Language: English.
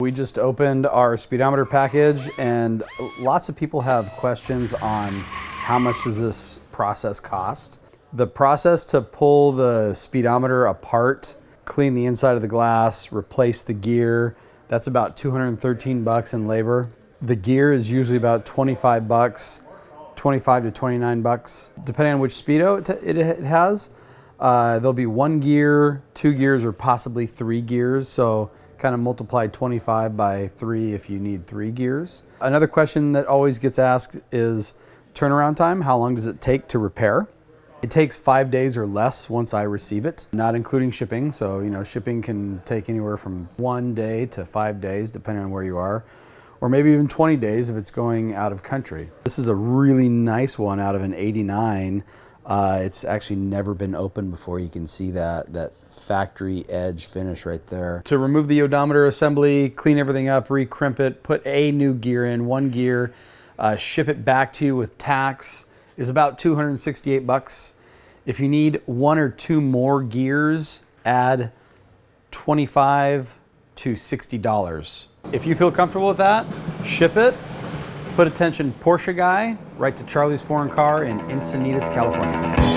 We just opened our speedometer package and lots of people have questions on how much does this process cost. The process to pull the speedometer apart, clean the inside of the glass, replace the gear, that's about 213 bucks in labor. The gear is usually about 25 bucks, 25 to 29 bucks, depending on which speedo it has. There'll be 1 gear, 2 gears, or possibly 3 gears. So kind of multiply 25 by 3 if you need 3 gears. Another question that always gets asked is turnaround time. How long does it take to repair? It takes 5 days or less once I receive it, not including shipping. So, shipping can take anywhere from 1 day to 5 days, depending on where you are, or maybe even 20 days if it's going out of country. This is a really nice one out of an 89. It's actually never been opened before. You can see that factory edge finish right there. To remove the odometer assembly, clean everything up, re-crimp it, put a new gear in, 1 gear, ship it back to you with tax is about 268 bucks. If you need 1 or 2 more gears, add $25 to $60. If you feel comfortable with that, ship it. Put attention Porsche Guy right to Charlie's Foreign Car in Encinitas, California.